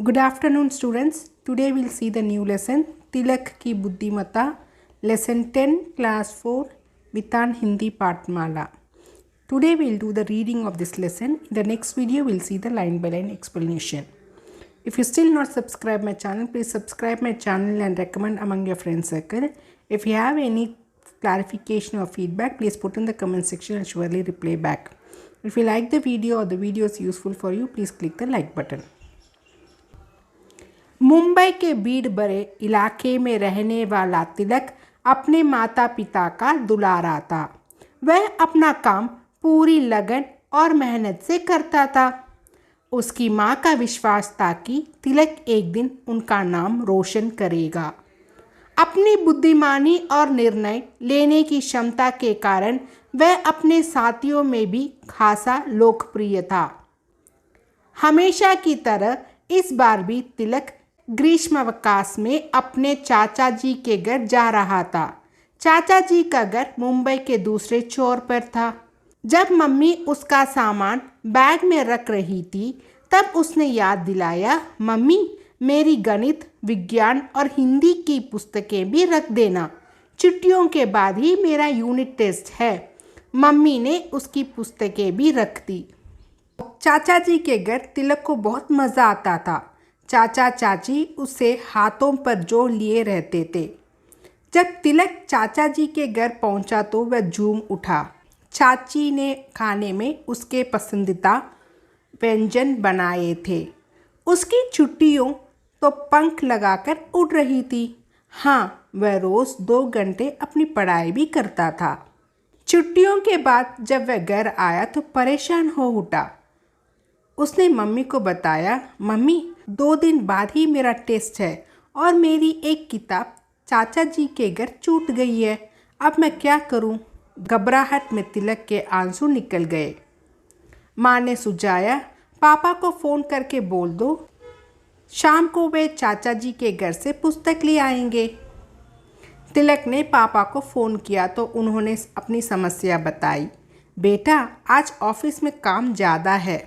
Good afternoon students. Today we'll see the new lesson तिलक की बुद्धिमत्ता lesson 10 class 4 वितान Hindi पाठमाला. Today we'll do the reading of this lesson. In the next video we'll see the line by line explanation. If you still not subscribe my channel, please subscribe my channel and recommend among your friend circle. If you have any clarification or feedback, please put in the comment section and surely reply back. If you like the video or the video is useful for you, please click the like button. Mumbai के भीड़ भरे इलाके में रहने वाला तिलक अपने माता पिता का दुलारा था। वह अपना काम पूरी लगन और मेहनत से करता था। उसकी माँ का विश्वास था कि तिलक एक दिन उनका नाम रोशन करेगा। अपनी बुद्धिमानी और निर्णय लेने की क्षमता के कारण वह अपने साथियों में भी खासा लोकप्रिय था। हमेशा की तरह इस बार भी तिलक ग्रीष्मावकाश में अपने चाचा जी के घर जा रहा था। चाचा जी का घर मुंबई के दूसरे छोर पर था। जब मम्मी उसका सामान बैग में रख रही थी तब उसने याद दिलाया, मम्मी मेरी गणित, विज्ञान और हिंदी की पुस्तकें भी रख देना। छुट्टियों के बाद ही मेरा यूनिट टेस्ट है। मम्मी ने उसकी पुस्तकें भी रख दी। चाचा जी के घर तिलक को बहुत मज़ा आता था। चाचा चाची उसे हाथों पर जो लिए रहते थे। जब तिलक चाचा जी के घर पहुंचा तो वह झूम उठा। चाची ने खाने में उसके पसंदीदा व्यंजन बनाए थे। उसकी छुट्टियों तो पंख लगाकर उड़ रही थी। हाँ, वह रोज़ 2 घंटे अपनी पढ़ाई भी करता था। छुट्टियों के बाद जब वह घर आया तो परेशान हो उठा। उसने मम्मी को बताया, मम्मी 2 दिन बाद ही मेरा टेस्ट है और मेरी एक किताब चाचा जी के घर छूट गई है। अब मैं क्या करूं? घबराहट में तिलक के आंसू निकल गए। माँ ने सुझाया, पापा को फ़ोन करके बोल दो, शाम को वे चाचा जी के घर से पुस्तक ले आएंगे। तिलक ने पापा को फ़ोन किया तो उन्होंने अपनी समस्या बताई। बेटा, आज ऑफिस में काम ज़्यादा है,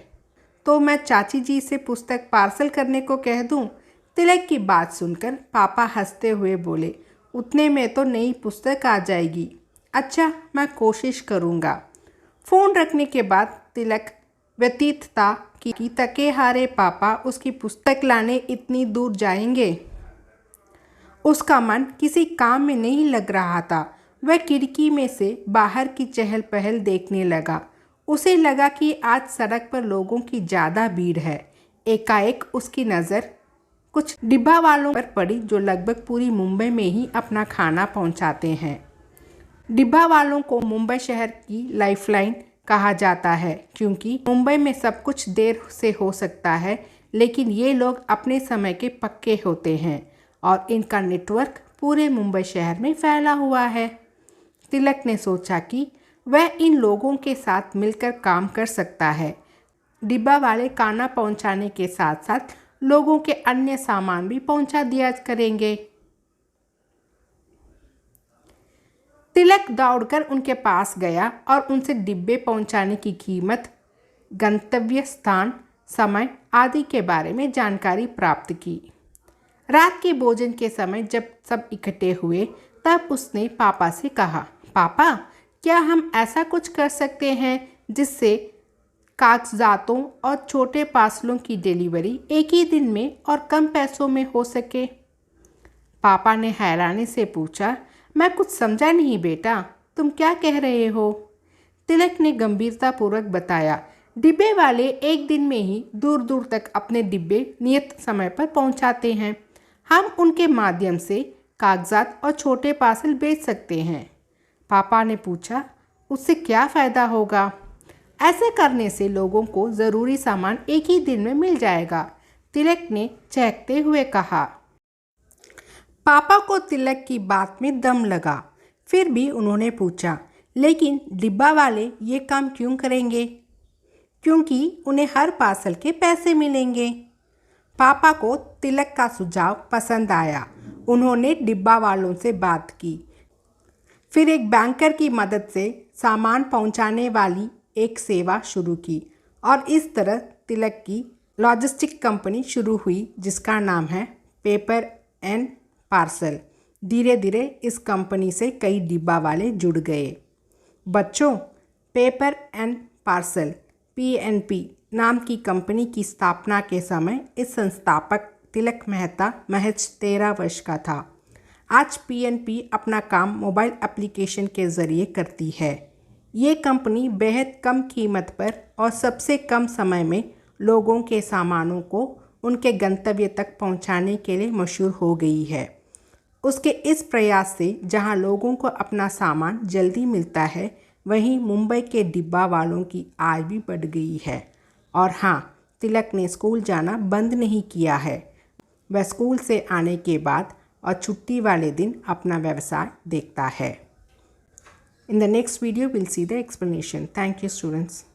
तो मैं चाची जी से पुस्तक पार्सल करने को कह दूं? तिलक की बात सुनकर पापा हंसते हुए बोले, उतने में तो नई पुस्तक आ जाएगी। अच्छा, मैं कोशिश करूंगा। फ़ोन रखने के बाद तिलक व्यतीत था कि थके हारे पापा उसकी पुस्तक लाने इतनी दूर जाएंगे। उसका मन किसी काम में नहीं लग रहा था। वह खिड़की में से बाहर की चहल पहल देखने लगा। उसे लगा कि आज सड़क पर लोगों की ज़्यादा भीड़ है। एकाएक उसकी नज़र कुछ डिब्बा वालों पर पड़ी जो लगभग पूरी मुंबई में ही अपना खाना पहुंचाते हैं। डिब्बा वालों को मुंबई शहर की लाइफलाइन कहा जाता है, क्योंकि मुंबई में सब कुछ देर से हो सकता है, लेकिन ये लोग अपने समय के पक्के होते हैं और इनका नेटवर्क पूरे मुंबई शहर में फैला हुआ है। तिलक ने सोचा कि वह इन लोगों के साथ मिलकर काम कर सकता है। डिब्बा वाले खाना पहुंचाने के साथ साथ लोगों के अन्य सामान भी पहुंचा दिया करेंगे। तिलक दौड़कर उनके पास गया और उनसे डिब्बे पहुंचाने की कीमत, गंतव्य स्थान, समय आदि के बारे में जानकारी प्राप्त की। रात के भोजन के समय जब सब इकट्ठे हुए तब उसने पापा से कहा, पापा क्या हम ऐसा कुछ कर सकते हैं जिससे कागजातों और छोटे पार्सलों की डिलीवरी एक ही दिन में और कम पैसों में हो सके? पापा ने हैरानी से पूछा, मैं कुछ समझा नहीं बेटा, तुम क्या कह रहे हो? तिलक ने गंभीरतापूर्वक बताया, डिब्बे वाले एक दिन में ही दूर दूर तक अपने डिब्बे नियत समय पर पहुंचाते हैं। हम उनके माध्यम से कागजात और छोटे पार्सल बेच सकते हैं। पापा ने पूछा, उससे क्या फ़ायदा होगा? ऐसे करने से लोगों को ज़रूरी सामान एक ही दिन में मिल जाएगा। तिलक ने चहकते हुए कहा। पापा को तिलक की बात में दम लगा। फिर भी उन्होंने पूछा, लेकिन डिब्बा वाले ये काम क्यों करेंगे? क्योंकि उन्हें हर पार्सल के पैसे मिलेंगे। पापा को तिलक का सुझाव पसंद आया। उन्होंने डिब्बा वालों से बात की, फिर एक बैंकर की मदद से सामान पहुंचाने वाली एक सेवा शुरू की और इस तरह तिलक की लॉजिस्टिक कंपनी शुरू हुई जिसका नाम है पेपर एंड पार्सल। धीरे धीरे इस कंपनी से कई डिब्बा वाले जुड़ गए। बच्चों, पेपर एंड पार्सल PNP नाम की कंपनी की स्थापना के समय इस संस्थापक तिलक मेहता महज 13 वर्ष का था। आज PNP अपना काम मोबाइल एप्लीकेशन के ज़रिए करती है। ये कंपनी बेहद कम कीमत पर और सबसे कम समय में लोगों के सामानों को उनके गंतव्य तक पहुंचाने के लिए मशहूर हो गई है। उसके इस प्रयास से जहां लोगों को अपना सामान जल्दी मिलता है, वहीं मुंबई के डिब्बा वालों की आय भी बढ़ गई है। और हाँ, तिलक ने स्कूल जाना बंद नहीं किया है। वह स्कूल से आने के बाद और छुट्टी वाले दिन अपना व्यवसाय देखता है। In the next video, we'll see the explanation. Thank you, students.